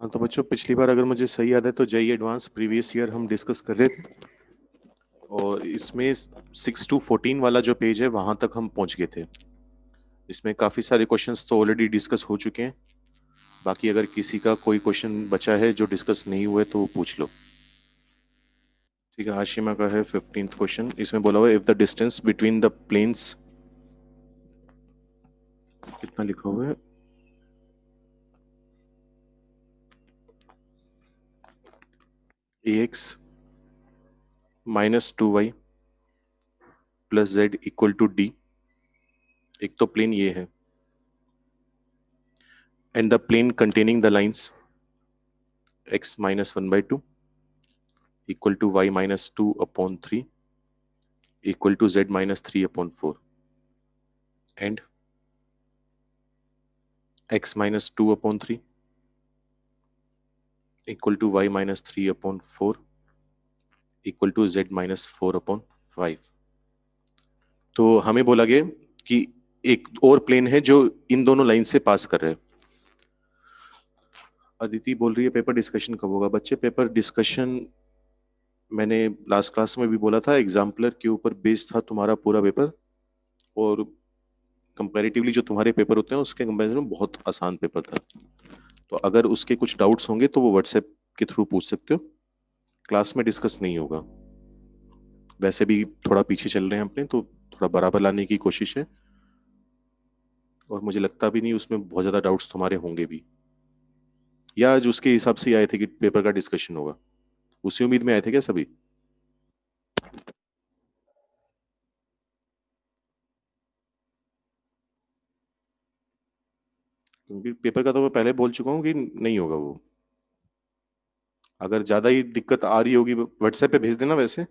हाँ तो बच्चों, पिछली बार अगर मुझे सही याद है तो जेई एडवांस प्रीवियस ईयर हम डिस्कस कर रहे थे, और इसमें 6 to 14 वाला जो पेज है वहां तक हम पहुंच गए थे। इसमें काफी सारे क्वेश्चंस तो ऑलरेडी डिस्कस हो चुके हैं। बाकी अगर किसी का कोई क्वेश्चन बचा है जो डिस्कस नहीं हुए तो वो पूछ लो। ठीक है, आशिमा का है 15th क्वेश्चन। इसमें बोला हुआ है if the distance between the planes, कितना लिखा हुआ है, ax -2y plus Z equal to D. एक तो प्लेन ये है, and the plane containing the lines x -1/2 equal to y -2/3 equal to z -3/4 and x -2/3 equal to y -3/4 equal to z -4/5। तो हमें बोला गया कि एक और प्लेन है जो इन दोनों लाइन से पास कर रहे हैं। अदिति बोल रही है पेपर डिस्कशन कब होगा? बच्चे, पेपर डिस्कशन मैंने लास्ट क्लास में भी बोला था, एग्जाम्पलर के ऊपर बेस्ड था तुम्हारा पूरा पेपर, और कंपैरेटिवली जो तुम्हारे पेपर होते हैं उसके कंपैरिजन में बहुत आसान पेपर था। तो अगर उसके कुछ डाउट्स होंगे तो वो व्हाट्सएप के थ्रू पूछ सकते हो, क्लास में डिस्कस नहीं होगा। वैसे भी थोड़ा पीछे चल रहे हैं अपने, तो थोड़ा बराबर लाने की कोशिश है, और मुझे लगता भी नहीं उसमें बहुत ज्यादा डाउट्स तुम्हारे होंगे भी, या आज उसके हिसाब से ही आए थे कि पेपर का डिस्कशन होगा, उसी उम्मीद में आए थे क्या सभी? क्योंकि पेपर का तो मैं पहले बोल चुका हूँ कि नहीं होगा वो। अगर ज्यादा ही दिक्कत आ रही होगी व्हाट्सएप पे भेज देना, वैसे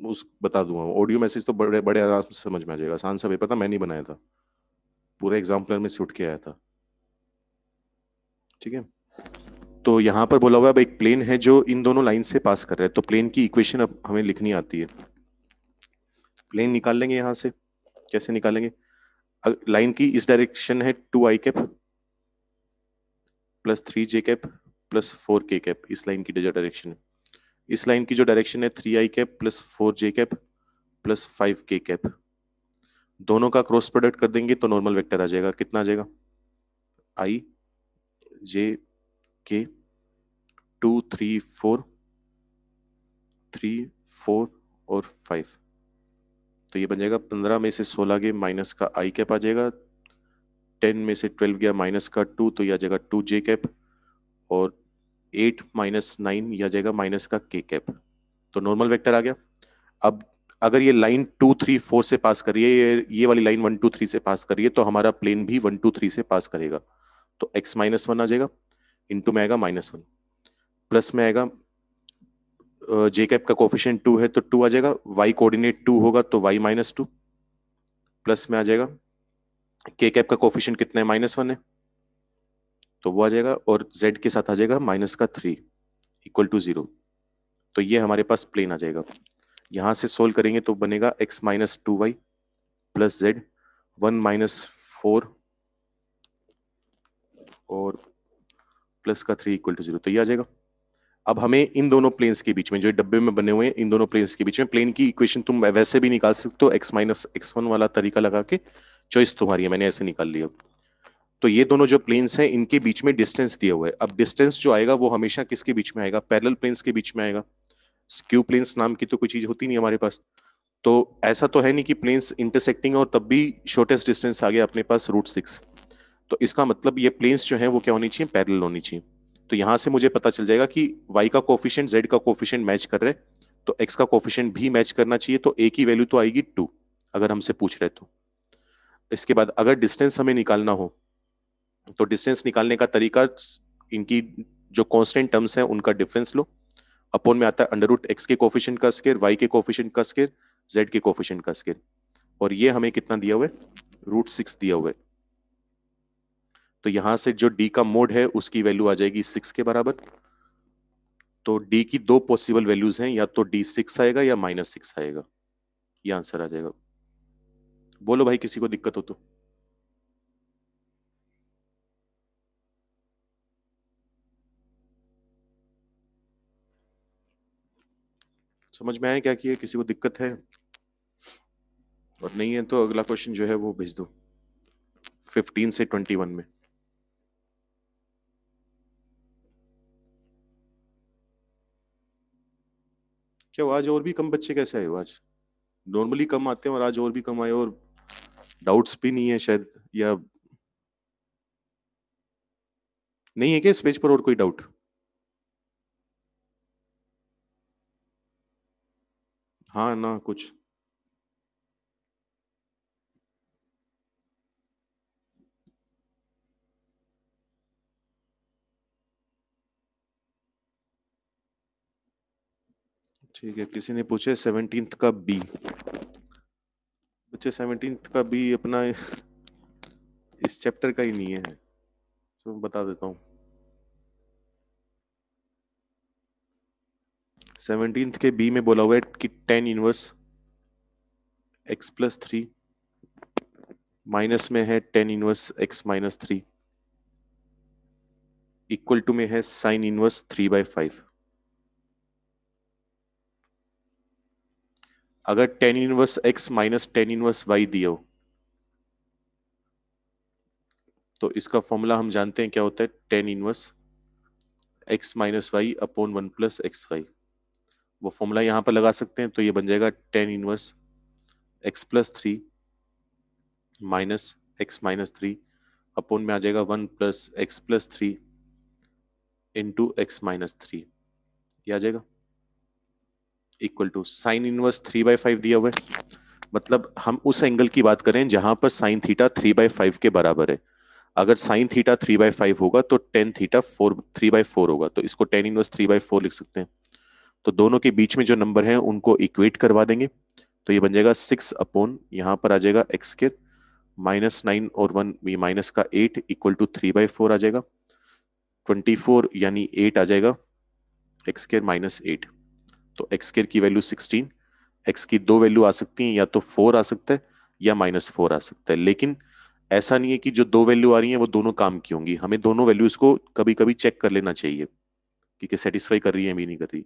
उस बता दूंगा। ऑडियो मैसेज तो बड़े बड़े आराम से समझ में आ जाएगा। आसान सा पेपर था, मैं नहीं बनाया था, पूरे एग्जाम्पलर में से उठ के आया था। ठीक है, तो यहाँ पर बोला हुआ है अब एक प्लेन है जो इन दोनों लाइन से पास कर रहा है, तो प्लेन की इक्वेशन अब हमें लिखनी आती है। प्लेन निकाल लेंगे यहाँ से। कैसे निकालेंगे? लाइन की इस डायरेक्शन है 2i cap plus 3j cap plus 4k cap, इस लाइन की जो डायरेक्शन है। इस लाइन की जो डायरेक्शन है 3i cap plus 4j cap plus 5k cap, दोनों का क्रॉस प्रोडक्ट कर देंगे तो नॉर्मल वेक्टर आ जाएगा। कितना आ जाएगा? i j k 2 3 4 3 4 और 5। तो ये बन जाएगा 15 में से 16 गए माइनस का i कैप आ जाएगा, 10 में से 12 गया माइनस का 2 तो यह आ जाएगा 2j कैप, और 8 माइनस 9 यह आ जाएगा माइनस का k कैप। तो नॉर्मल वेक्टर आ गया। अब अगर ये लाइन 2 3 4 से पास कर रही है, ये वाली लाइन 1 2 3 से पास कर रही है, तो हमारा प्लेन भी 1 2 3 से पास करेगा। तो x -1 आ जाएगा, इंटू में आएगा -1, प्लस में आएगा जे कैप का कोफिशिएंट 2 है तो 2 आ जाएगा, y कोऑर्डिनेट 2 होगा तो y -2, प्लस में आ जाएगा के कैप का कोफिशिएंट कितना है, -1 है तो वो आ जाएगा, और z के साथ आ जाएगा -3 इक्वल टू 0। तो ये हमारे पास प्लेन आ जाएगा। यहां से सोल्व करेंगे तो बनेगा x -2y प्लस z 1 - 4 और प्लस का 3 इक्वल टू 0। तो ये आ जाएगा। अब हमें इन दोनों प्लेन्स के बीच में, जो डब्बे में बने हुए हैं, इन दोनों प्लेन्स के बीच में प्लेन की इक्वेशन तुम वैसे भी निकाल सकते हो, x - x1 वाला तरीका लगा के। चॉइस तुम्हारी है, मैंने ऐसे निकाल लिया। तो ये दोनों जो प्लेन्स हैं इनके बीच में डिस्टेंस दिया हुआ है। अब डिस्टेंस जो आएगा वो हमेशा किसके बीच में आएगा? पैरेलल प्लेन्स के बीच में आएगा। स्क्यू प्लेन्स नाम की तो कोई चीज होती नहीं हमारे पास। तो ऐसा तो है नहीं कि प्लेन्स इंटरसेक्टिंग और तब भी शॉर्टेस्ट डिस्टेंस आ गया अपने पास √6। तो इसका मतलब ये प्लेन्स जो है वो क्या होनी चाहिए? पैरेलल होनी चाहिए। तो यहां से मुझे पता चल जाएगा कि y का कोफिशिएंट z का कोफिशिएंट मैच कर रहे हैं, तो x का कोफिशिएंट भी मैच करना चाहिए। तो a की वैल्यू तो आएगी 2, अगर हमसे पूछ रहे तो। इसके बाद अगर डिस्टेंस हमें निकालना हो तो डिस्टेंस निकालने का तरीका, इनकी जो कांस्टेंट टर्म्स हैं उनका डिफरेंस लो, अपॉन में आता है √x के कोफिशिएंट का स्क्वायर, y के कोफिशिएंट का स्क्वायर, z के कोफिशिएंट का स्क्वायर। और ये हमें कितना दिया हुआ है? √6 दिया हुआ है। तो यहां से जो d का मोड है उसकी वैल्यू आ जाएगी 6 के बराबर। तो d की दो पॉसिबल वैल्यूज हैं, या तो d 6 आएगा या -6 आएगा। ये आंसर आ जाएगा। बोलो भाई, किसी को दिक्कत हो तो। समझ में आया क्या किया? किसी को दिक्कत है? और नहीं है तो अगला क्वेश्चन जो है वो भेज दो 15 से 21 में। क्या आज और भी कम बच्चे कैसे आए हो? आज नॉर्मली कम आते हैं और आज और भी कम आए, और डाउट्स भी नहीं है शायद, या नहीं है क्या इस पेज पर और कोई डाउट? हाँ ना कुछ? ठीक है, किसी ने पूछे 17th का बी। बच्चे 17th का बी अपना इस चैप्टर का ही नहीं है, तो बता देता हूँ। 17th के बी में बोला हुआ है कि tan inverse x plus three minus में है tan inverse x minus three equal to में है साइन इनवर्स 3/5। अगर tan inverse x minus tan inverse y दिया हो तो इसका फॉर्मूला हम जानते हैं क्या होता है, tan inverse x minus y upon one plus x y. वो फॉर्मूला यहाँ पर लगा सकते हैं, तो ये बन जाएगा tan inverse x plus three minus x minus three upon में आ जाएगा one plus x plus three into x minus three. ये आ जाएगा इक्वल टू साइन इनवर्स 3/5 दिया हुआ है। मतलब हम उस एंगल की बात करें जहां पर साइन थीटा 3/5 के बराबर है। अगर साइन थीटा 3/5 होगा तो टेन थीटा 3/4 होगा, तो इसको टेन इनवर्स 3/4 लिख सकते हैं। तो दोनों के बीच में जो नंबर है उनको इक्वेट करवा देंगे, तो ये बन जाएगा 6 अपॉन यहाँ पर आ जाएगा एक्स स्क्वायर माइनस 9 और 1 ये माइनस का 8 इक्वल टू 3/4 आ जाएगा। 24 यानी 8 आ जाएगा, एक्स स्क्वायर माइनस 8। तो एक्स स्क्वायर की वैल्यू 16। एक्स की दो वैल्यू आ सकती हैं, या तो 4 आ सकता है या -4 आ सकता है। लेकिन ऐसा नहीं है कि जो दो वैल्यू आ रही हैं वो दोनों काम की होंगी। हमें दोनों वैल्यूज को कभी कभी चेक कर लेना चाहिए कि सेटिस्फाई कर रही है भी नहीं कर रही।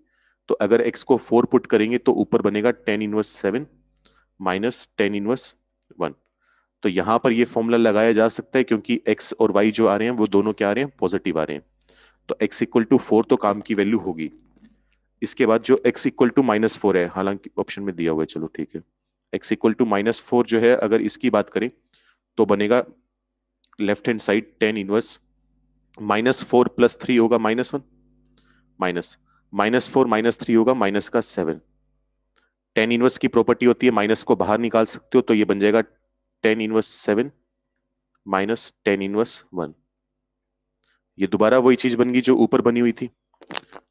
तो अगर एक्स को 4 पुट करेंगे तो ऊपर बनेगा tan inverse 7 minus tan inverse 1। तो यहां पर ये फॉर्मूला लगाया जा सकता है क्योंकि एक्स और वाई जो आ रहे हैं वो दोनों क्या आ रहे हैं, पॉजिटिव आ रहे हैं। तो एक्स इक्वल टू 4 तो काम की वैल्यू होगी। इसके बाद जो x इक्वल टू -4 है, हालांकि ऑप्शन में दिया हुआ है, चलो ठीक है। x इक्वल टू -4 जो है, अगर इसकी बात करें तो बनेगा left hand side tan inverse -4 plus three होगा -1 माइनस -4 -3 होगा -7। टेन इनवर्स की प्रॉपर्टी होती है माइनस को बाहर निकाल सकते हो, तो ये बन जाएगा tan inverse 7 minus tan inverse 1। ये दोबारा वही चीज बन गई जो ऊपर बनी हुई थी।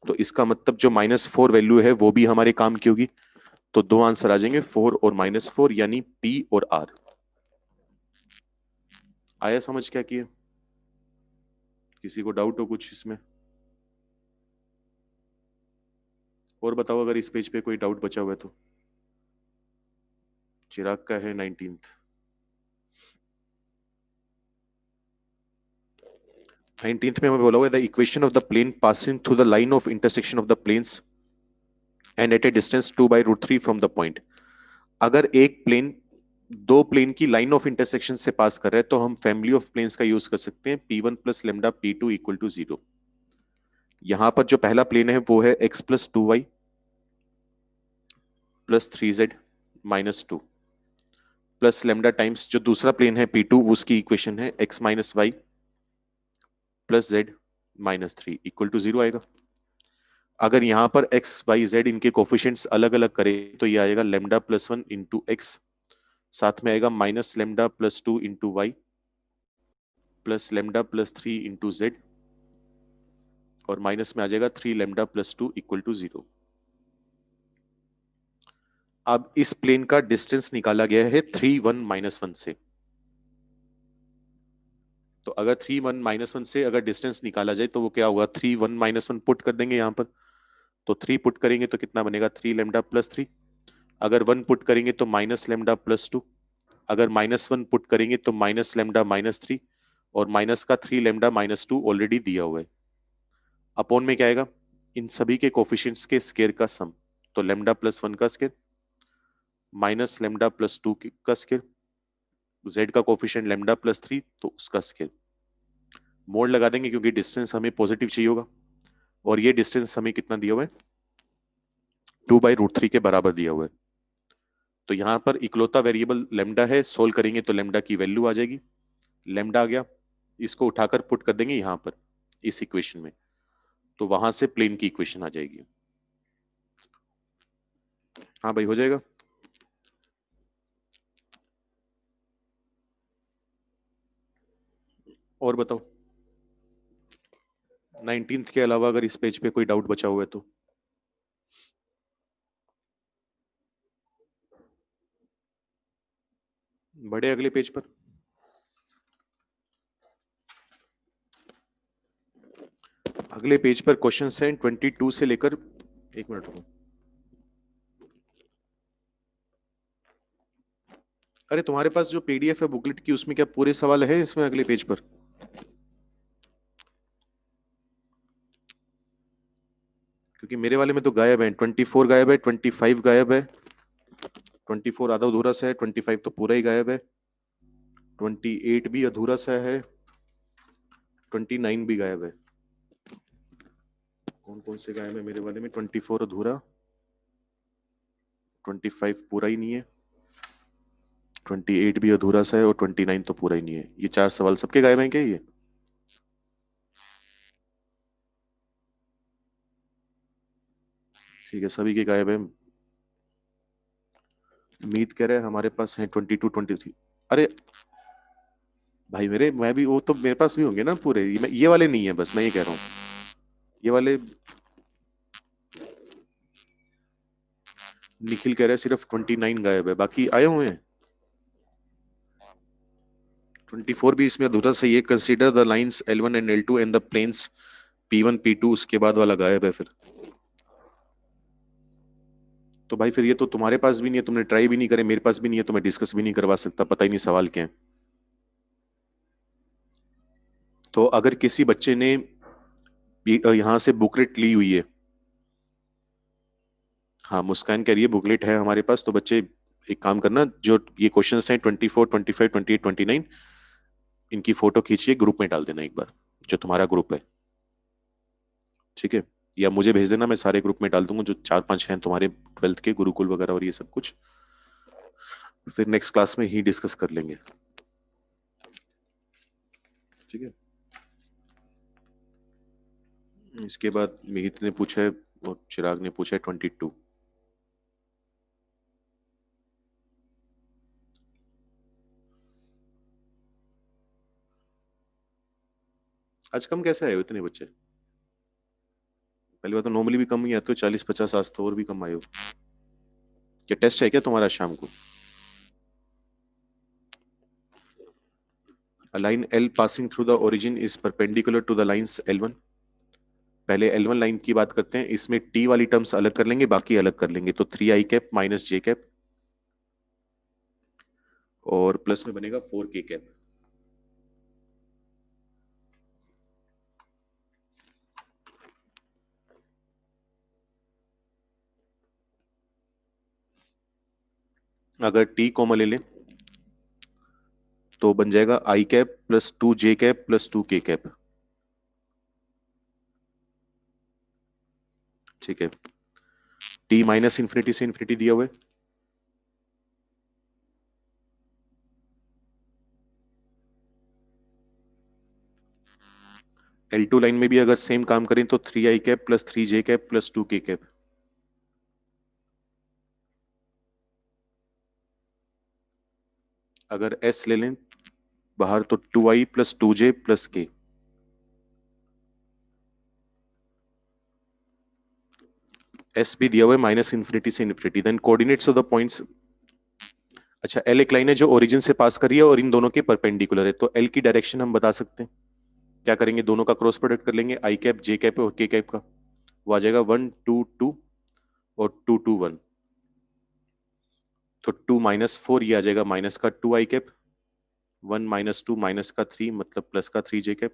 तो इसका मतलब जो -4 वैल्यू है वो भी हमारे काम की होगी। तो दो आंसर आ जाएंगे 4 और -4, यानी P और R। आया समझ क्या किया? किसी को डाउट हो कुछ इसमें? और बताओ अगर इस पेज पे कोई डाउट बचा हुआ है तो। चिराग का है 19th। 19th में हमें बोला हुआ है the equation of the plane passing through the line of intersection of the planes and at a distance 2/√3 from the point. अगर एक प्लेन दो प्लेन की लाइन ऑफ इंटरसेक्शन से पास कर रहा है तो हम फैमिली ऑफ प्लेन्स का यूज कर सकते हैं P1 plus lambda P2 equal to 0। यहां पर जो पहला प्लेन है वो है x plus 2y plus 3z minus 2 plus lambda times जो दूसरा प्लेन है P2, उसकी इक्वेशन है x minus y plus z minus three equal to 0 आएगा। अगर यहां पर x y z इनके कोफिशिएंट्स अलग अलग करें तो ये आएगा लेमडा प्लस 1 इंटू एक्स, साथ में आएगा minus lambda plus 2 into y plus lambda plus 3 into z, और माइनस में आ जाएगा 3 लेमडा प्लस 2 इक्वल टू 0। अब इस प्लेन का डिस्टेंस निकाला गया है 3 1 -1 से। तो अगर 3 1 -1 से अगर डिस्टेंस निकाला जाए तो वो क्या होगा, 3 1 -1 पुट कर देंगे यहां पर। तो 3 पुट करेंगे तो कितना बनेगा, 3 लेमडा प्लस 3। अगर 1 पुट करेंगे तो माइनस लेमडा प्लस 2। अगर -1 पुट करेंगे तो माइनस लेमडा -3, और माइनस का 3 लेमडा -2 ऑलरेडी दिया हुआ है। अपॉन में क्या आएगा, इन सभी के कोफिशिएंट्स के स्केयर का सम। तो लेमडा प्लस 1 का स्क्वायर माइनस लेमडा प्लस 2 का स्क्वायर, z का कोफिशिएंट लेमडा प्लस 3 तो उसका स्क्वायर। मोड लगा देंगे क्योंकि डिस्टेंस हमें पॉजिटिव चाहिए होगा, और ये डिस्टेंस हमें कितना दिया हुआ है, 2/√3 के बराबर दिया हुआ है। तो यहाँ पर इकलौता वेरिएबल लेमडा है, सोल्व करेंगे तो लेमडा की वैल्यू आ जाएगी, लेमडा आ गया, इसको उठाकर पुट कर देंगे यहाँ पर इस इक्वेशन में, तो वहां से प्लेन की इक्वेशन आ जाएगी। हाँ भाई हो जाएगा। और बताओ 19th के अलावा अगर इस पेज पे कोई डाउट बचा हुआ है तो। बढ़े अगले पेज पर। अगले पेज पर क्वेश्चंस हैं 22 से लेकर, एक मिनट रुको, अरे तुम्हारे पास जो पीडीएफ है बुकलेट की उसमें क्या पूरे सवाल है इसमें अगले पेज पर? क्योंकि मेरे वाले में तो गायब है, 24 गायब है, 25 गायब है, 24 आधा अधूरा सा है, 25 तो पूरा ही गायब है, 28 भी अधूरा सा है, 29 भी गायब है। कौन कौन से गायब है मेरे वाले में? 24 अधूरा, 25 पूरा ही नहीं है, 28 भी अधूरा सा है, और 29 तो पूरा ही नहीं है। ये 4 सवाल सबके गायब हैं क्या ये? ठीक है, सभी के गायब है। मीत कह रहे हैं हमारे पास है 22 23। अरे भाई मेरे, मैं भी, वो तो मेरे पास भी होंगे ना पूरे, ये वाले नहीं है, बस मैं ये कह रहा हूँ, ये वाले। निखिल कह रहे हैं सिर्फ 29 गायब है, बाकी आए हुए हैं। 24 भी इसमें अधूरा सही है। Consider the lines L1 and L2 and the planes P1 P2, उसके बाद वाला गायब है फिर। तो भाई फिर ये तो तुम्हारे पास भी नहीं है, तुमने ट्राई भी नहीं करे, मेरे पास भी नहीं है, तो मैं डिस्कस भी नहीं करवा सकता, पता ही नहीं सवाल क्या है। तो अगर किसी बच्चे ने यहाँ से बुकलेट ली हुई है, हाँ मुस्कान कह रही है बुकलेट है हमारे पास, तो बच्चे एक काम करना, जो ये क्वेश्चंस हैं 24 25 28 29, इनकी फोटो खींचिए ग्रुप में डाल देना एक बार, जो तुम्हारा ग्रुप है, ठीक है? या मुझे भेज देना, मैं सारे ग्रुप में डाल दूंगा, जो 4 5 हैं तुम्हारे 12th के, गुरुकुल वगैरह और ये सब कुछ, फिर नेक्स्ट क्लास में ही डिस्कस कर लेंगे, ठीक है? इसके बाद मिहित ने पूछा है और चिराग ने पूछा है 22। आज कम कैसे आए हो इतने बच्चे? पहली बात तो नॉर्मली भी कम ही आते हो, 40 50, आज तो और भी कम आए हो। क्या टेस्ट है क्या तुम्हारा शाम को? A line L passing through the origin is perpendicular to the lines L1। पहले L1 लाइन की बात करते हैं, इसमें T वाली टर्म्स अलग कर लेंगे, बाकी अलग कर लेंगे, तो 3i कैप माइनस जे कैप, और प्लस में बनेगा 4k कैप। अगर T कॉमन ले लें तो बन जाएगा i cap plus 2j cap plus 2k cap, ठीक है? T माइनस इंफिनिटी से इंफिनिटी दिया हुआ है, L2 लाइन में भी अगर सेम काम करें तो 3i cap plus 3j cap plus 2k cap. अगर S ले लें बाहर तो 2i plus 2j plus k। S भी दिया हुआ है माइनस इंफिनिटी से infinity, then coordinates of the points. अच्छा, L एक लाइन है जो ओरिजिन से पास कर रही है और इन दोनों के परपेंडिकुलर है, तो L की डायरेक्शन हम बता सकते हैं, क्या करेंगे, दोनों का क्रॉस प्रोडक्ट कर लेंगे, i कैप j कैप और k कैप का, वो आ जाएगा 1 2 2 और 2 2 1, तो 2 माइनस 4 ये आ जाएगा माइनस का 2i कैप, 1 माइनस 2 माइनस का 3 मतलब प्लस का 3j कैप,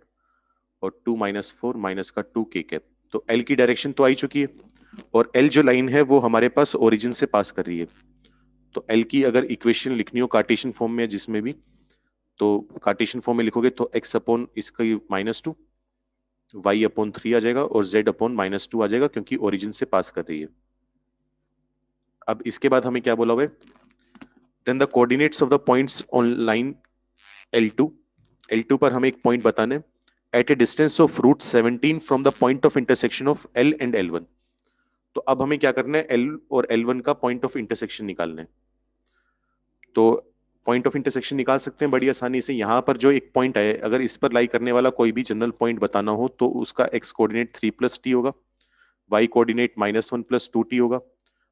और 2 माइनस 4 माइनस का 2k कैप। तो L की डायरेक्शन तो आई चुकी है, और एल जो लाइन है वो हमारे पास ओरिजिन से पास कर रही है। तो एल की अगर इक्वेशन लिखनी हो कार्टेशियन फॉर्म में जिसमें भी, तो कार्टेशियन फॉर्म में लिखोगे तो एक्स अपॉन इसका -2, वाई अपॉन 3 आ जाएगा और जेड अपॉन -2 आ जाएगा क्योंकि ओरिजिन से पास कर रही है। अब इसके बाद हमें क्या बोला हुआ है, then the coordinates of the points on line L2, L2 पर हमें एक पॉइंट बताना है at a distance of √17 from the point of intersection of L and L1। तो अब हमें क्या करना है, L और L1 का पॉइंट ऑफ इंटरसेक्शन निकालना है। तो पॉइंट ऑफ इंटरसेक्शन निकाल सकते हैं बड़ी आसानी से। यहां पर जो एक पॉइंट है, अगर इस पर लाई करने वाला कोई भी जनरल पॉइंट बताना हो तो उसका एक्स कोऑर्डिनेट 3 + t होगा, वाई कोऑर्डिनेट -1 + 2t होगा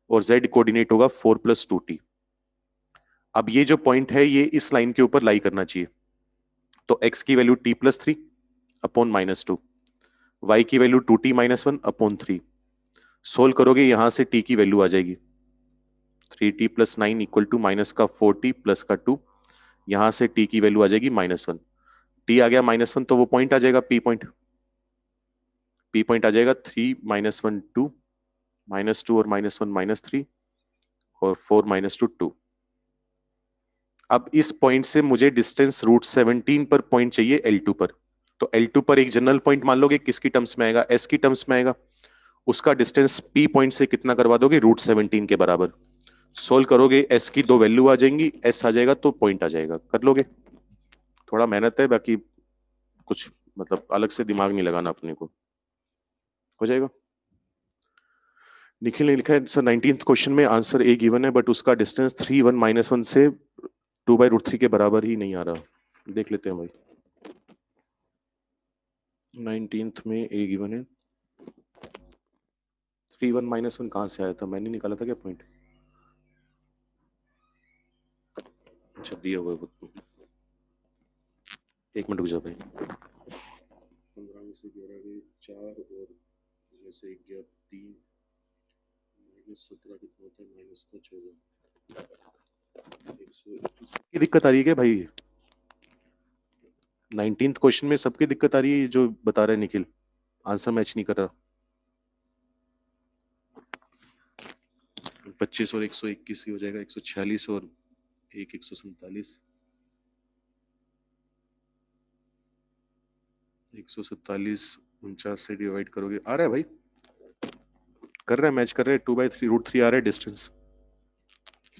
और जेड कोऑर्डिनेट होगा 4 + 2t। अब ये जो पॉइंट है ये इस लाइन के ऊपर लाई करना चाहिए। तो x की वैल्यू t + 3 अपॉन -2, y की वैल्यू 2t - 1 अपॉन 3। सोल्व करोगे यहां से t की वैल्यू आ जाएगी 3t + 9 equal to -4t plus का 2। यहां से t की वैल्यू आ जाएगी -1। t आ गया -1 तो वो पॉइंट आ जाएगा p पॉइंट। p पॉइंट आ जाएगा 3 - 1 2, -2 और -1 -3 और 4 - 2 2। अब इस पॉइंट से मुझे डिस्टेंस √17 पर पॉइंट चाहिए L2 पर। तो L2 पर एक जनरल पॉइंट मान लोगे, किसकी टर्म्स में आएगा, S की टर्म्स में आएगा। उसका डिस्टेंस P पॉइंट से कितना करवा दोगे, √17 के बराबर। सोल्व करोगे S की दो वैल्यू आ जाएंगी, S आ जाएगा तो पॉइंट आ जाएगा, कर लोगे। थोड़ा मेहनत है, बाकी कुछ मतलब अलग से दिमाग नहीं लगाना अपने को, हो जाएगा। निखिल ने लिखा है सर 19th क्वेश्चन में आंसर ए गिवन है बट उसका डिस्टेंस 3 1 -1 से 2/√3 के बराबर ही नहीं आ रहा। देख लेते हैं भाई। 19th में ए गिवन है, 3 1 -1 कहाँ से आया था, मैंने निकाला था क्या पॉइंट। अच्छा दिया हुआ है वो। एक मिनट रुक जाओ भाई। 15 में से 11 गए 4 और जैसे 1 गया 3, -17 कितना होता है, -14। 121 की दिक्कत आ रही है क्या भाई। 19th क्वेश्चन में सबकी दिक्कत आ रही है जो बता रहे हैं निखिल, आंसर मैच नहीं कर रहा। 25 और 121 हो जाएगा 146 और 147। 147 49 से डिवाइड करोगे, आ रहा है भाई, कर रहा है मैच कर रहे हैं। 2/3 √3 आ रहा है डिस्टेंस।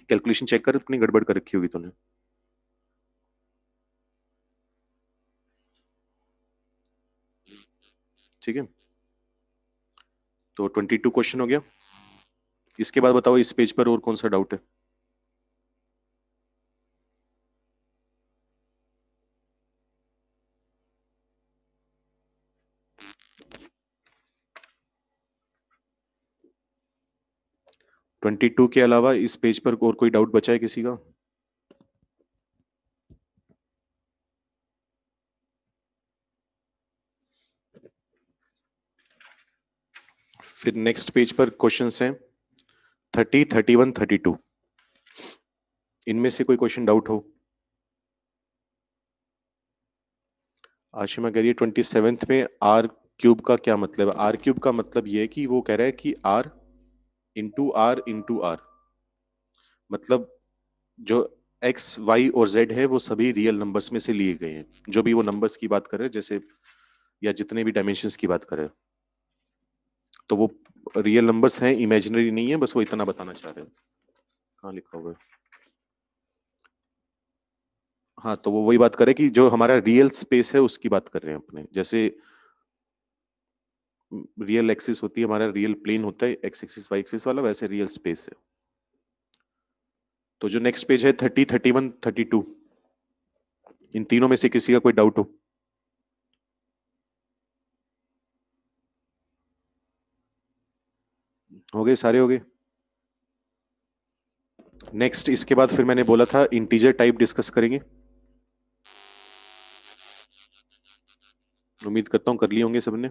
कैलकुलेशन चेक कर, अपनी गड़बड़ कर रखी होगी तूने। ठीक है, तो 22 क्वेश्चन हो गया। इसके बाद बताओ इस पेज पर और कौन सा डाउट है। ट्वेंटी टू के अलावा इस पेज पर और कोई डाउट बचा है किसी का। फिर नेक्स्ट पेज पर क्वेश्चंस हैं 30 31 32। इनमें से कोई क्वेश्चन डाउट हो। आशिमा कह रही है 27th में आर क्यूब का क्या मतलब है। आर क्यूब का मतलब ये है कि वो कह रहा है कि आर इंटू आर, मतलब जो एक्स वाई और जेड है वो सभी रियल नंबर्स में से लिए गए हैं। जो भी वो नंबर्स की बात कर रहे हैं जैसे, या जितने भी डायमेंशंस की बात कर रहे हैं, तो वो रियल नंबर्स हैं, इमेजिनरी नहीं है, बस वो इतना बताना चाह रहे हैं। कहाँ लिखा हुआ है। हाँ तो वो वही बात कर रहे हैं कि जो हमारा रियल स्पेस है उसकी बात कर रहे हैं अपने, जैसे रियल एक्सिस होती है, हमारा रियल प्लेन होता है एक्स एक्सिस वाई एक्सिस वाला, वैसे रियल स्पेस है। तो जो नेक्स्ट पेज है 30 31 32, इन तीनों में से किसी का कोई डाउट हो। हो गए, सारे हो गए। नेक्स्ट इसके बाद फिर मैंने बोला था इंटीजर टाइप डिस्कस करेंगे। उम्मीद करता हूं कर लिए होंगे सबने।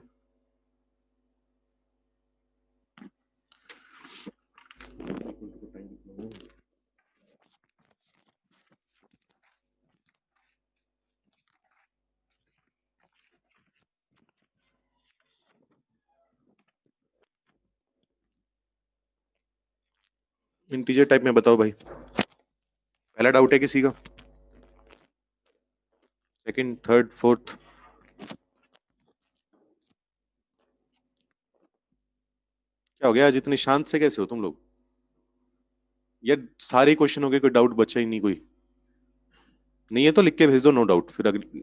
इंटीजर टाइप में बताओ भाई, पहला डाउट है किसी का? Second, third, fourth? क्या हो गया आज इतने शांत से कैसे हो तुम लोग? यार सारे क्वेश्चन हो गए, कोई डाउट बचा ही नहीं कोई? नहीं है तो लिख के भेज दो, नो डाउट, फिर अगली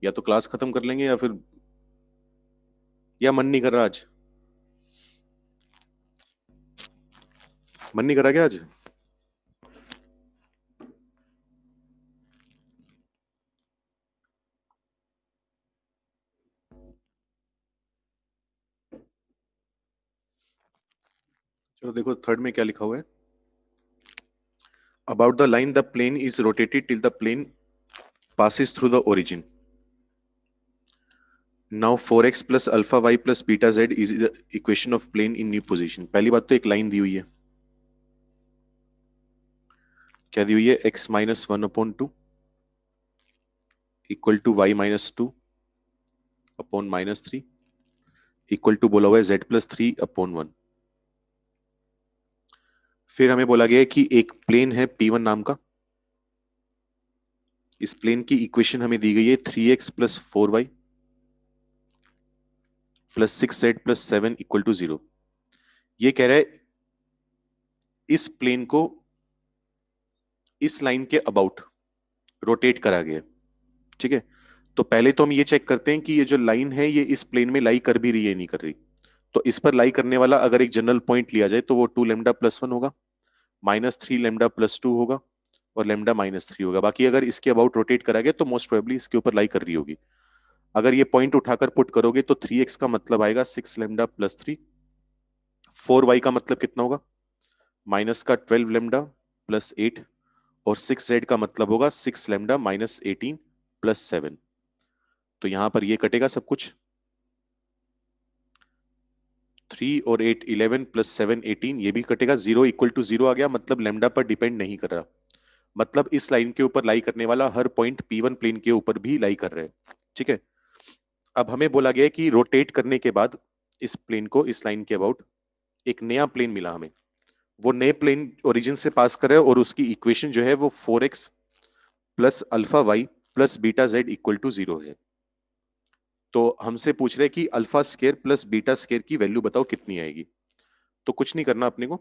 या तो क्लास खत्म कर लेंगे या फिर, या मन नहीं कर रहा आज? मन नहीं करा क्या आज? चलो देखो थर्ड में क्या लिखा हुआ है। About the line the plane is rotated till the plane passes through the origin. Now 4x plus alpha y plus beta z is the equation of plane in new position. पहली बात तो एक line दी हुई है, क्या दी हुई है? x minus 1/2 equal to y minus 2/-3 equal to बोला हुआ है z प्लस 3/1। फिर हमें बोला गया है कि एक प्लेन है P1 नाम का, इस प्लेन की इक्वेशन हमें दी गई है 3x plus 4y plus 6z plus 7 equal to 0। ये कह रहा है इस प्लेन को इस लाइन के अबाउट रोटेट करा गया, ठीक है? तो पहले तो हम ये चेक करते हैं कि ये जो लाइन है ये इस प्लेन में लाई कर भी रही है नहीं कर रही। तो इस पर लाई करने वाला अगर एक जनरल पॉइंट लिया जाए तो वो 2λ+1 होगा, -3λ+2 होगा और λ-3 होगा। बाकी अगर इसके अबाउट रोटेट करा गया तो मोस्ट प्रोबेबली इसके ऊपर लाई कर रही होगी। अगर ये पॉइंट उठाकर पुट करोगे तो 3x का मतलब आएगा 6λ+3, 4y का मतलब कितना होगा? माइनस का 12λ+8 और 6z का मतलब होगा 6λ-18 + 7। तो यहां पर ये कटेगा सब कुछ, 3 और 8 11 + 7 18, ये भी कटेगा, 0 इक्वल टू 0 आ गया, मतलब लेमडा पर डिपेंड नहीं कर रहा। मतलब इस लाइन के ऊपर लाई करने वाला हर पॉइंट P1 प्लेन के ऊपर भी लाई कर रहे हैं, ठीक है? अब हमें बोला गया है कि रोटेट करने के बाद इस प्लेन को इस लाइन के अबाउट एक नया प्लेन मिला हमें, वो नए प्लेन ओरिजिन से पास कर रहा है और उसकी इक्वेशन जो है वो 4x plus alpha y plus beta z equal to 0 है। तो हमसे पूछ रहे हैं कि alpha square plus beta square की वैल्यू बताओ कितनी आएगी। तो कुछ नहीं करना अपने को,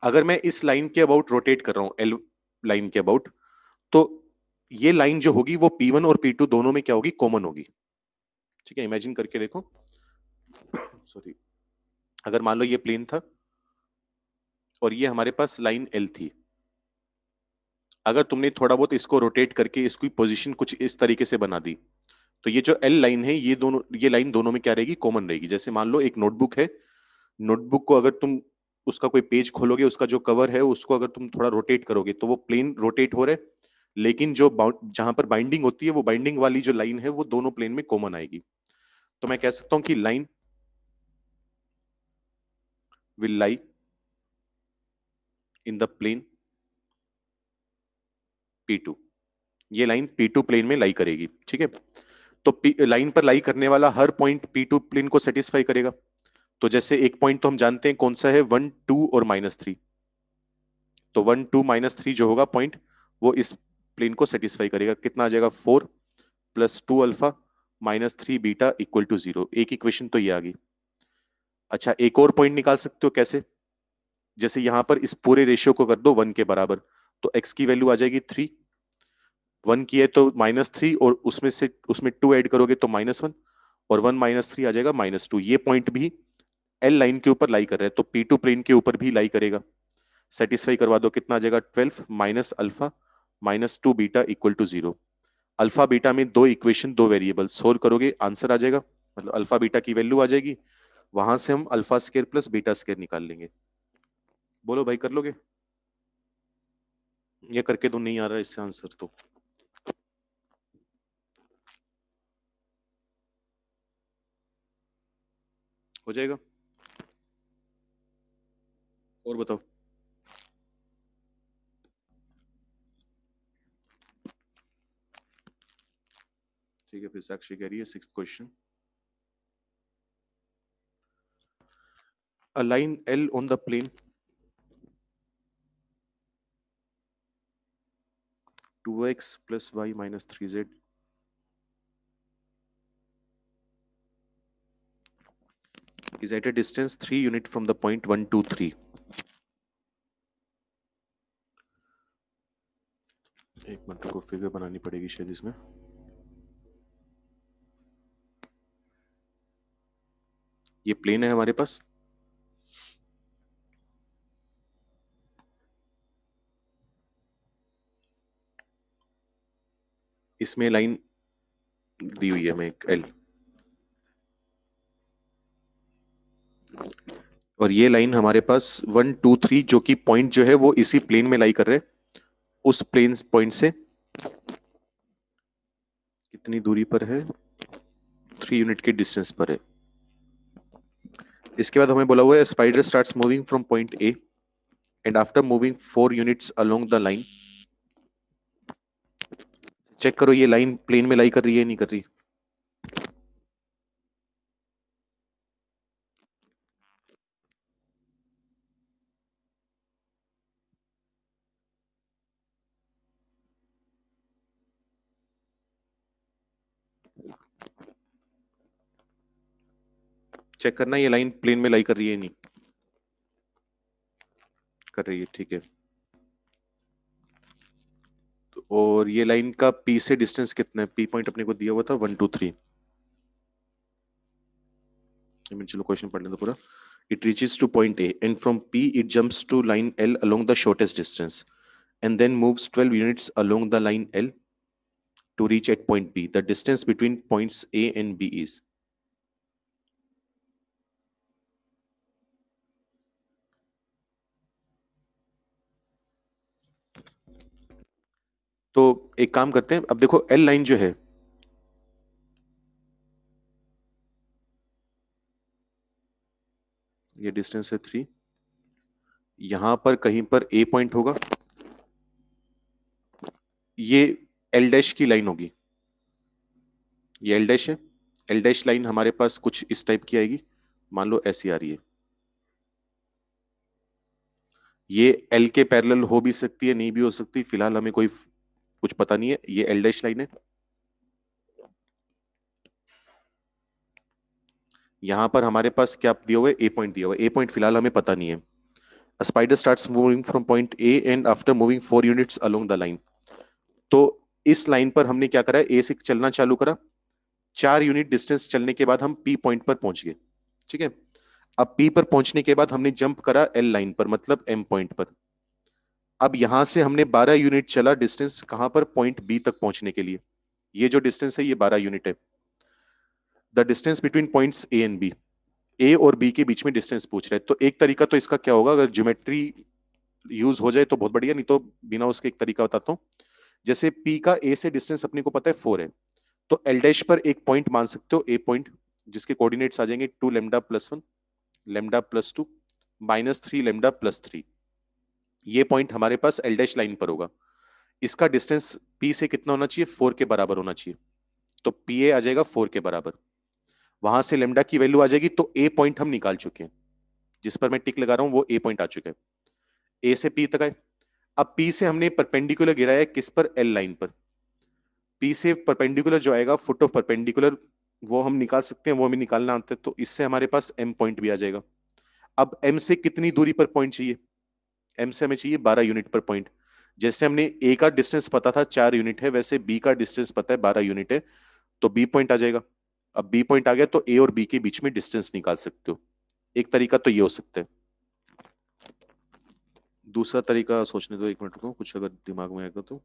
अगर मैं इस लाइन के अबाउट रोटेट कर रहा हूं, एल लाइन के अबाउट, तो ये लाइन जो होगी वो P1 और P2 दोनों में क्या होगी? कॉमन होगी, ठीक है? इमेजिन करके देखो सॉरी, अगर मान लो ये प्लेन था और ये हमारे पास लाइन L थी, अगर तुमने थोड़ा बहुत इसको रोटेट करके इसकी पोजीशन कुछ इस तरीके से बना दी, तो ये जो L लाइन है ये दोनों, ये लाइन दोनों में क्या रहेगी? कॉमन रहेगी। जैसे मान लो एक नोटबुक है, नोटबुक को अगर तुम उसका कोई पेज खोलोगे, उसका जो कवर है उसको अगर तुम थोड़ा रोटेट करोगे तो वो प्लेन रोटेट हो रहा है, लेकिन जो जहां पर बाइंडिंग होती है वो बाइंडिंग वाली जो लाइन है वो दोनों प्लेन में कॉमन आएगी। तो मैं कह सकता हूं कि line will lie in the plane P2, ये लाइन P2 प्लेन में लाई करेगी, ठीक है? तो लाइन पर लाई करने वाला हर पॉइंट P2 प्लेन को सेटिस्फाई करेगा। तो जैसे एक पॉइंट तो हम जानते हैं कौन सा है, 1 2 और -3। तो 1 2 -3 जो होगा पॉइंट, वो इस प्लेन को सेटिस्फाई करेगा। कितना आ जाएगा? 4 + 2 अल्फा -3 बीटा इक्वल टू 0। एक इक्वेशन तो ये आ गई। अच्छा, एक और पॉइंट निकाल सकते हो, कैसे? जैसे यहां पर इस पूरे रेशियो को कर दो 1 के बराबर, तो x की वैल्यू आ जाएगी 3, 1 की है तो -3 और उसमें 2 ऐड करोगे तो -1, और 1 -3 आ जाएगा -2। ये पॉइंट भी एल लाइन के ऊपर लाई कर रहा है, तो P2 प्लेन के ऊपर भी लाई करेगा। सेटिस्फाई करवा दो, कितना आ जाएगा? 12 minus alpha -2 beta equal to 0। Alpha beta में दो इक्वेशन, दो वेरिएबल, सोल्व करोगे आंसर आ जाएगा, मतलब अल्फा बीटा की वैल्यू आ जाएगी। वहां से हम alpha square plus beta square निकाल लेंगे। बोलो भाई, कर लोगे? ये करके तो नहीं आ रहा इससे आंसर, तो हो जाएगा। और बताओ। ठीक है, फिर साक्षी कह रही है 6th question. a line L on the plane 2x plus y minus 3z is at a distance 3 unit from the point 1, 2, 3. एक मिनट को फिगर बनानी पड़ेगी शायद इसमें. ये प्लेन है हमारे पास. इसमें लाइन दी हुई है हमें एक L, और ये लाइन हमारे पास 1, 2, 3 जो कि पॉइंट जो है वो इसी प्लेन में लाई कर रहे हैं. उस प्लेन पॉइंट से कितनी दूरी पर है? 3 यूनिट के डिस्टेंस पर है. इसके बाद हमें बोला हुआ है spider starts moving from point A and after moving 4 units along the line. Check करो ये लाइन प्लेन में लाई कर रही है नहीं कर रही. चेक करना ये लाइन प्लेन में लाई कर रही है नहीं कर रही है. ठीक है. और ये लाइन का P से डिस्टेंस कितना है? P पॉइंट अपने को दिया हुआ था 1, 2, 3. चलो क्वेश्चन पढ़ लें तो पूरा. It reaches to point A and from P it jumps to line L along the shortest distance and then moves 12 units along the line L to reach at point B. The distance between points A and B is. तो एक काम करते हैं. अब देखो L line जो है ये डिस्टेंस है 3. यहां पर कहीं पर A पॉइंट होगा. ये L डैश की लाइन होगी. ये L डैश है. L डैश लाइन हमारे पास कुछ इस टाइप की आएगी. मान लो ऐसी आ रही है. ये L के पैरेलल हो भी सकती है नहीं भी हो सकती. फिलहाल हमें कोई कुछ पता नहीं है. ये L डैश लाइन है. यहां पर हमारे पास क्या दिया हुआ है? A पॉइंट दिया हुआ है. A पॉइंट फिलहाल हमें पता नहीं है. A spider starts moving from point A and after moving 4 units along the line. तो इस लाइन पर हमने क्या करा है? A से चलना चालू करा. 4 यूनिट डिस्टेंस चलने के बाद हम P पॉइंट पर पहुंच गए. ठीक है. अब P पर पहुंचने के बाद हमने जंप करा L लाइन पर, मतलब M पॉइंट पर. अब यहां से हमने 12 यूनिट चला डिस्टेंस कहां पर? पॉइंट B तक पहुंचने के लिए. ये जो डिस्टेंस है ये 12 यूनिट है. The distance between points A and B. A और B के बीच में डिस्टेंस पूछ रहे हैं. तो एक तरीका तो इसका क्या होगा, अगर ज्योमेट्री यूज हो जाए तो बहुत बढ़िया, नहीं तो बिना उसके एक तरीका बताता हूं. जैसे P का A से डिस्टेंस अपने को पता है 4 है. तो L डैश पर एक पॉइंट मान सकते हो A पॉइंट, जिसके कोऑर्डिनेट्स आ जाएंगे 2 lambda plus 1 lambda plus 2 minus 3 lambda plus 3. ये पॉइंट हमारे पास L डैश लाइन पर होगा. इसका डिस्टेंस P से कितना होना चाहिए? 4 के बराबर होना चाहिए. तो PA आ जाएगा 4 के बराबर. वहां से लैम्डा की वैल्यू आ जाएगी. तो A पॉइंट हम निकाल चुके हैं. जिस पर मैं टिक लगा रहा हूं वो A पॉइंट आ चुका है. A से P तक आए. अब P से हमने परपेंडिकुलर गिराया किस पर? L लाइन पर. P से परपेंडिकुलर जो आएगा, फुट ऑफ परपेंडिकुलर, वो हम निकाल सकते हैं. वो हमें निकालना आता है. तो इससे हमारे पास M पॉइंट भी आ जाएगा. अब M से कितनी दूरी पर पॉइंट चाहिए? M से हमें चाहिए 12 यूनिट पर पॉइंट. जैसे हमने A का डिस्टेंस पता था 4 यूनिट है, वैसे B का डिस्टेंस पता है 12 यूनिट है. तो B पॉइंट आ जाएगा. अब B पॉइंट आ गया तो A और B के बीच में डिस्टेंस निकाल सकते हो. एक तरीका तो ये हो सकता है. दूसरा तरीका सोचने दो, एक मिनट को, कुछ अगर दिमाग में आएगा तो.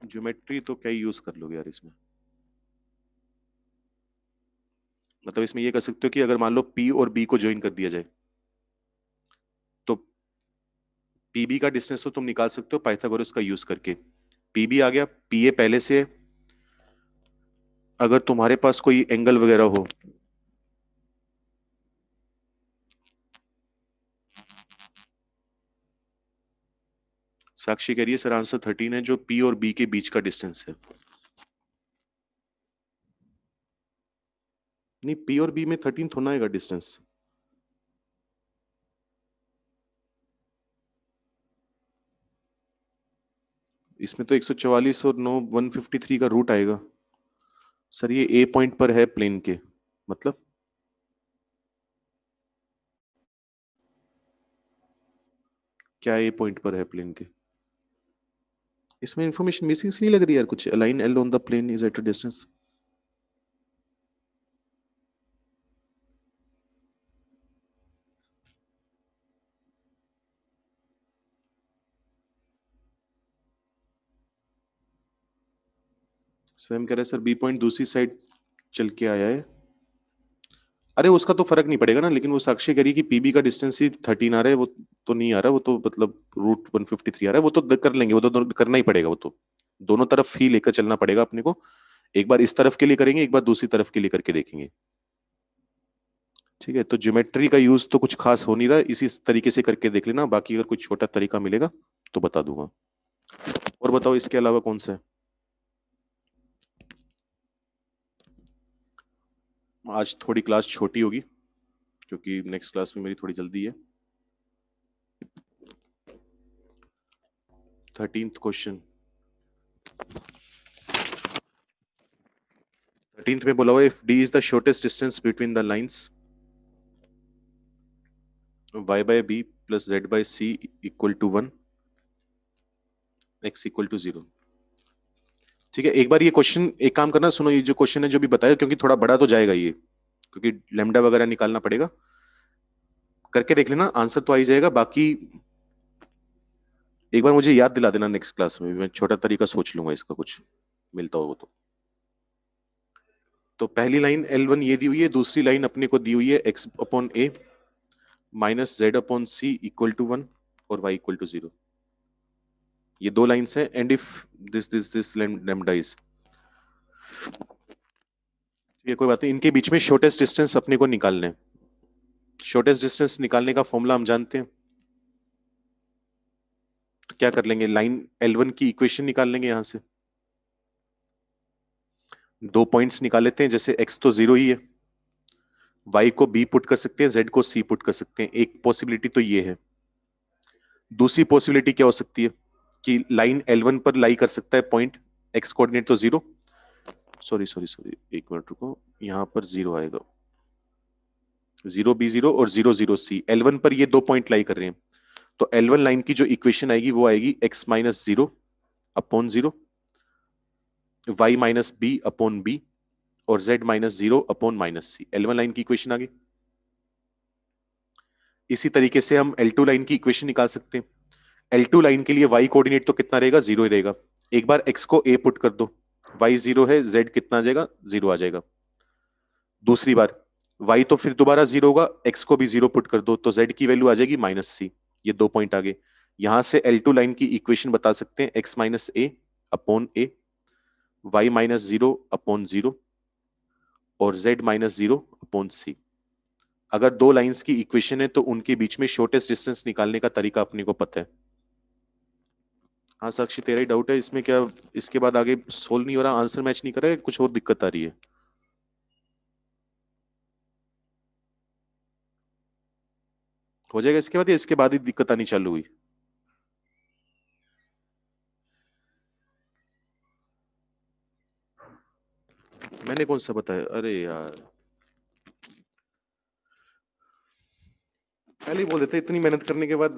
ज्योमेट्री तो क्या यूज कर लोगे यार इसमें. मतलब इसमें ये कर सकते हो कि अगर मान लो P और B को ज्वाइन कर दिया जाए तो PB का डिस्टेंस तो तुम निकाल सकते हो पाइथागोरस का यूज करके. PB आ गया. PA पहले से है. अगर तुम्हारे पास कोई एंगल वगैरह हो, साक्षी कह रही है सर आंसर 13 है जो पी और बी के बीच का डिस्टेंस है। नहीं, पी और बी में 13 थोड़ा आएगा डिस्टेंस। इसमें तो 144 और 9 153 का रूट आएगा। सर ये ए पॉइंट पर है प्लेन के, मतलब क्या ए पॉइंट पर है प्लेन के? इसमें इंफॉर्मेशन मिसिंग नहीं लग रही यार कुछ। Line L on the plane is at a distance. स्वयं कह रहे सर बी पॉइंट दूसरी साइड चल के आया है। अरे उसका तो फर्क नहीं पड़ेगा ना, लेकिन वो साक्षी करी कि पीबी का डिस्टेंस ही 13 आ रहा है, वो तो नहीं आ रहा, वो तो मतलब रूट 153 आ रहा है, वो तो कर लेंगे, वो तो करना ही पड़ेगा, वो तो दोनों तरफ ही लेकर चलना पड़ेगा अपने को। एक बार इस तरफ के लिए करेंगे, एक बार दूसरी तरफ के लिए करके देखेंगे। ठीक है, तो ज्योमेट्री का यूज तो कुछ खास हो नहीं रहा, इसी तरीके से करके देख लेना, बाकी अगर कुछ छोटा तरीका मिलेगा तो बता दूंगा। और बताओ इसके अलावा कौन सा है? आज थोड़ी क्लास छोटी होगी क्योंकि नेक्स्ट क्लास में मेरी थोड़ी जल्दी है। 13th question. 13th में बोला हुआ if D is the shortest distance between the lines y by b plus z by c equal to 1, x equal to 0। ठीक है, एक बार ये क्वेश्चन एक काम करना, सुनो ये जो क्वेश्चन है जो भी बताया, क्योंकि थोड़ा बड़ा तो जाएगा ये, क्योंकि लेमडा वगैरह निकालना पड़ेगा, करके देख लेना, आंसर तो आ ही जाएगा। बाकी एक बार मुझे याद दिला देना नेक्स्ट क्लास में, मैं छोटा तरीका सोच लूंगा इसका, कुछ मिलता हो तो पहली लाइन L1 ये दी हुई है, दूसरी लाइन अपने को दी हुई है x upon a minus z upon C equal to 1 और y इक्वल टू 0। ये दो लाइंस हैं, and if this lambda is, ये कोई बात नहीं, इनके बीच में शॉर्टेस्ट डिस्टेंस अपने को निकालने हैं। शॉर्टेस्ट डिस्टेंस निकालने का फॉर्मूला हम जानते हैं, तो क्या कर लेंगे, लाइन L1 की इक्वेशन निकाल लेंगे यहां से। दो पॉइंट्स निकाल लेते हैं, जैसे x तो 0 ही है, y को b पुट कर सकते हैं, z को c पुट कर सकते हैं, एक पॉसिबिलिटी तो ये है। दूसरी पॉसिबिलिटी क्या हो सकती है कि लाइन L1 पर लाई कर सकता है पॉइंट, x कोऑर्डिनेट तो 0, सॉरी एक मिनट रुको, यहां पर 0 आएगा, 0 b 0 और 0 0 c, L1 पर ये दो पॉइंट लाई कर रहे हैं, तो L1 लाइन की जो इक्वेशन आएगी वो आएगी x माइनस 0 upon 0, y minus B upon B और z minus 0 upon minus C. L1 line की इक्वेशन आ गई। इसी तरीके से हम L2 लाइन की इक्वेशन निकाल सकते हैं। L2 लाइन के लिए y कोऑर्डिनेट तो कितना रहेगा, 0 ही रहेगा। एक बार x को a पुट कर दो, y 0 है, z कितना आ जाएगा, 0 आ जाएगा। दूसरी बार y तो फिर दोबारा 0 होगा, x को भी 0 पुट कर दो, तो z की वैल्यू आ जाएगी माइनस सी। ये दो पॉइंट आ गए। यहां से L2 लाइन की इक्वेशन बता सकते हैं, x माइनस ए अपॉन ए, y माइनस 0 अपॉन 0 और z माइनस 0 अपॉन सी। अगर दो लाइंस की इक्वेशन है तो उनके बीच में शॉर्टेस्ट डिस्टेंस निकालने का तरीका अपने को पता है। हाँ साक्षी, तेरा ही डाउट है इसमें, क्या इसके बाद आगे सोल्व नहीं हो रहा, आंसर मैच नहीं कर रहा है, कुछ और दिक्कत आ रही है? हो जाएगा इसके बाद, या इसके बाद ही दिक्कत आनी चालू हुई? मैंने कौन सा बताया, अरे यार पहले ही बोल देते, इतनी मेहनत करने के बाद।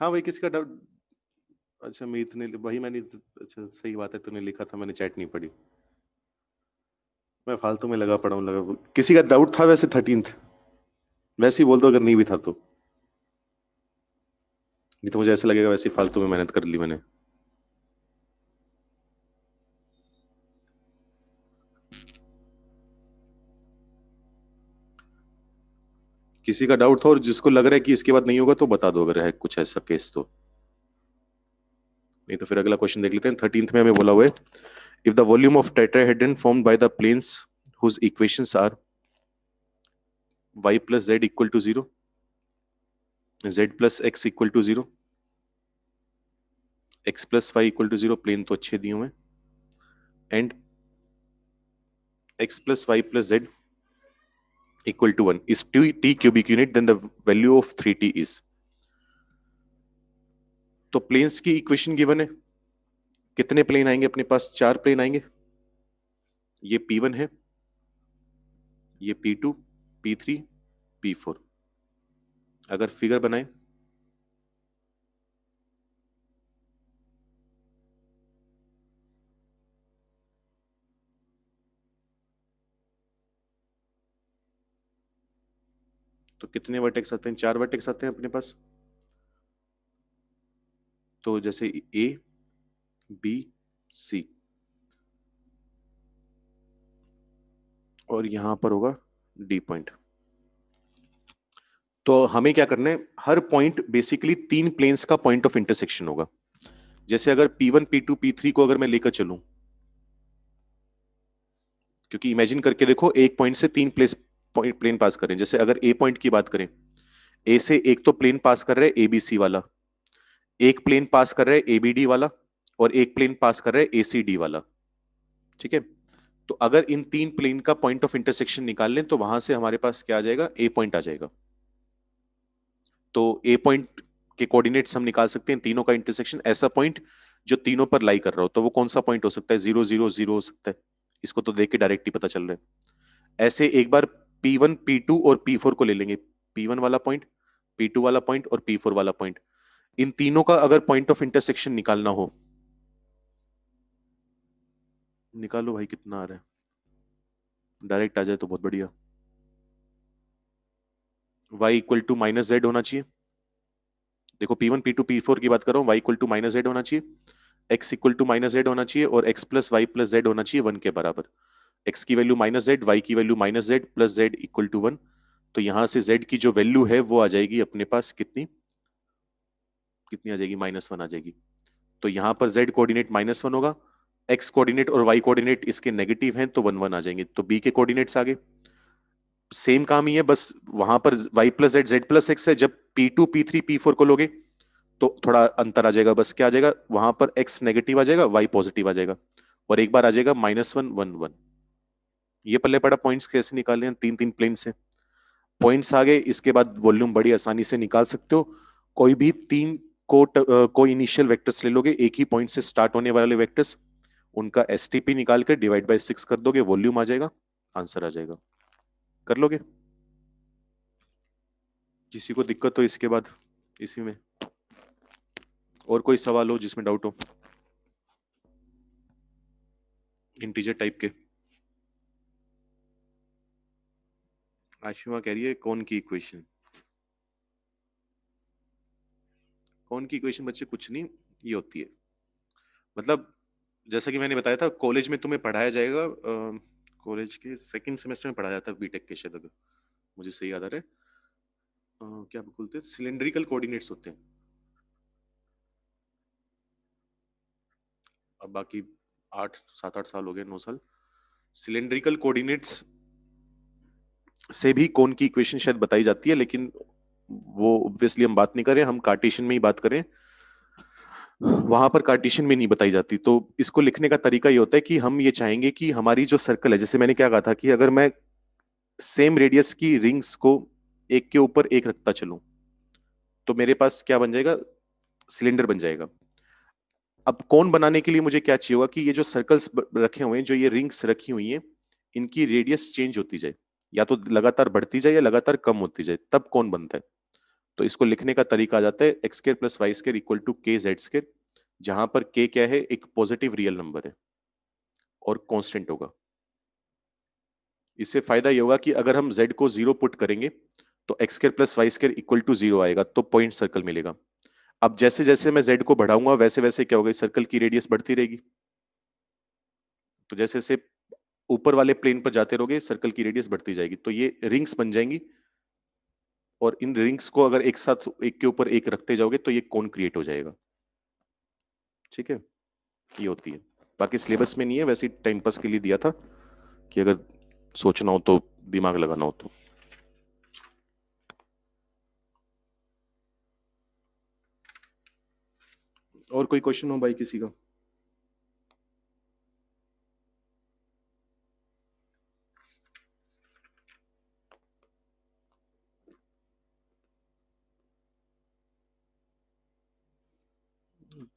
हाँ भाई, किसका डाउट? अच्छा मैं इतने वही मैंने, अच्छा सही बात है, तूने लिखा था, मैंने चैट नहीं पढ़ी, मैं फालतू में लगा पड़ा हूँ, लगा किसी का डाउट था वैसे 13th, वैसे ही बोल दो अगर नहीं भी था तो, नहीं तो मुझे ऐसा लगेगा वैसे ही फालतू में मेहनत कर ली मैंने। किसी का डाउट था और जिसको लग रहा है कि इसके बाद नहीं होगा तो बता दो, अगर है कुछ ऐसा केस तो, नहीं तो फिर अगला क्वेश्चन देख लेते हैं। 13th में हमें बोला हुआ है if the volume of tetrahedron formed by the planes whose equations are y plus Z equal to 0, z plus x equal to 0, x plus y equal to 0, plane तो अच्छे दिए हुए, and x plus y plus z equal to 1 is t cubic unit, then the value of 3t is। तो planes की equation given है, कितने plane आएंगे अपने पास? 4 प्लेन आएंगे। ये P1 है, ये P2, P3, P4। अगर फिगर बनाए तो कितने वर्टेक्स आते हैं? 4 वर्टेक्स आते हैं अपने पास। तो जैसे A, B, C, और यहां पर होगा D पॉइंट। तो हमें क्या करना है, हर पॉइंट बेसिकली 3 प्लेन्स का पॉइंट ऑफ इंटरसेक्शन होगा। जैसे अगर P1, P2, P3 को अगर मैं लेकर चलूं, क्योंकि इमेजिन करके देखो, एक पॉइंट से 3 प्लेन पास करें। जैसे अगर ए पॉइंट की बात करें, ए से एक तो प्लेन पास कर रहे हैं एबीसी वाला, एक प्लेन पास कर रहे हैं एबीडी वाला, और एक प्लेन पास कर रहे हैं एसीडी वाला। ठीक है, तो अगर इन 3 प्लेन का पॉइंट ऑफ इंटरसेक्शन निकाल लें तो वहां से हमारे पास क्या आ जाएगा? ए पॉइंट आ जाएगा। तो ए पॉइंट के कोऑर्डिनेट्स हम निकाल सकते हैं, तीनों का इंटरसेक्शन, ऐसा पॉइंट जो तीनों पर लाई कर रहा हो। तो वो कौन सा पॉइंट हो सकता है? 0 0 0 हो सकता है। इसको तो देख के डायरेक्ट ही पता चल रहा है। ऐसे एक बार P1, P2 और P4 को ले लेंगे, P1 वाला पॉइंट, P2 वाला पॉइंट और P4 वाला पॉइंट। इन तीनों का अगर पॉइंट ऑफ इंटरसेक्शन निकालना हो, निकालो भाई, कितना आ रहा है? डायरेक्ट आ जाए तो बहुत बढ़िया। y equal to minus z होना चाहिए। देखो P1, P2, P4 की बात कर रहा हूँ, y equal to minus z होना चाहिए, x equal to minus z होना चाहिए, और x plus y plus z होना चाहिए 1 के बराबर। x की वैल्यू माइनस जेड, वाई की value minus z, plus Z equal to 1। तो यहां से z की जो वैल्यू है वो आ जाएगी अपने पास, कितनी कितनी आ जाएगी? -1 आ जाएगी। तो यहां पर z कोऑर्डिनेट -1 होगा, x कोऑर्डिनेट और y कोऑर्डिनेट इसके नेगेटिव हैं तो 1 1 आ जाएंगे। तो b के कोऑर्डिनेट्स आगे सेम काम ही है, बस वहां पर y plus Z, Z plus x है। जब P2, P3, P4 को लोगे तो थोड़ा अंतर आ जाएगा। बस क्या आ जाएगा वहां पर? x नेगेटिव आ जाएगा, y पॉजिटिव आ जाएगा, और एक बार आ जाएगा -1 1 1। ये पल्ले पड़ा पॉइंट्स कैसे निकाले हैं? 3 3 प्लेन से पॉइंट्स आ गए। इसके बाद वॉल्यूम बड़ी आसानी से निकाल सकते हो। कोई भी 3 कोई इनिशियल वेक्टर्स ले लोगे, एक ही पॉइंट से स्टार्ट होने वाले वेक्टर्स, उनका एसटीपी निकाल कर डिवाइड बाय 6 कर दोगे, वॉल्यूम आ जाएगा, आंसर आ जाएगा। कर लोगे? किसी को दिक्कत हो इसके बाद इसी में? और कोई सवाल हो जिसमें डाउट हो इंटीजर टाइप के? आशिमा कह रही है कौन की इक्वेशन? कौन की इक्वेशन बच्चे? कुछ नहीं, ये होती है, मतलब जैसा कि मैंने बताया था, कॉलेज में तुम्हें पढ़ाया जाएगा, कॉलेज के सेकंड सेमेस्टर में पढ़ाया जाता है बीटेक के, शायद अगर मुझे सही याद आ रहा है। क्या बोलते हैं? सिलेंड्रिकल कोऑर्डिनेट्स होते हैं। अब बाकी 7 8 साल हो गए, 9 साल। सिलेंड्रिकल कोऑर्डिनेट्स से भी कौन की इक्वेशन शायद बताई जाती है, लेकिन वो ऑब्वियसली हम बात नहीं करें, हम कार्टेशियन में ही बात करें। वहां पर कार्टेशियन में नहीं बताई जाती। तो इसको लिखने का तरीका ये होता है कि हम ये चाहेंगे कि हमारी जो सर्कल है, जैसे मैंने क्या कहा था कि अगर मैं सेम रेडियस की रिंग्स को एक के ऊपर एक रखता चलूं तो मेरे पास क्या बन जाएगा? सिलेंडर बन जाएगा। अब कोन बनाने के लिए मुझे क्या चाहिए होगा कि ये जो सर्कल्स रखे हुए हैं, जो ये रिंग्स रखी हुई हैं, इनकी रेडियस चेंज होती जाए, या तो लगातार बढ़ती जाए या लगातार कम होती जाए, तब कौन बनता है। तो इसको लिखने का तरीका आ जाता है x square plus y square equal to k z square, जहां पर के क्या है? एक पॉजिटिव रियल नंबर है और कांस्टेंट होगा। इससे फायदा ये होगा कि अगर हम z को 0 पुट करेंगे तो x square plus y square equal to 0 आएगा, तो पॉइंट सर्कल मिलेगा। अब जैसे जैसे मैं z को बढ़ाऊंगा वैसे वैसे क्या होगा? सर्कल की रेडियस बढ़ती रहेगी। तो जैसे जैसे ऊपर वाले प्लेन पर जाते रहोगे सर्कल की रेडियस बढ़ती जाएगी, तो ये रिंग्स बन जाएंगी। और इन रिंग्स को अगर एक साथ एक के ऊपर एक रखते जाओगे तो ये कोन क्रिएट हो जाएगा। ठीक है, ये होती है। बाकी सिलेबस में नहीं है, वैसे टाइम पास के लिए दिया था कि अगर सोचना हो तो, दिमाग लगाना हो तो। और कोई क्वेश्चन हो भाई किसी का?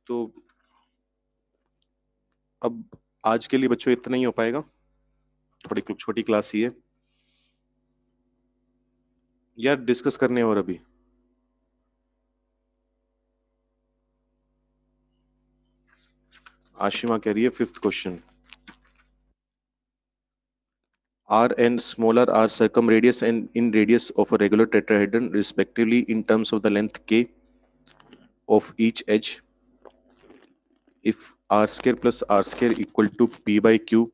तो अब आज के लिए बच्चों इतना ही हो पाएगा, थोड़ी छोटी क्लास ही है यार, डिस्कस करने और अभी। आशिमा कह रही है 5th question, R and smaller are circumradius and in radius of a regular tetrahedron respectively in terms of the length k of each edge. If r square plus r square equal to p by q,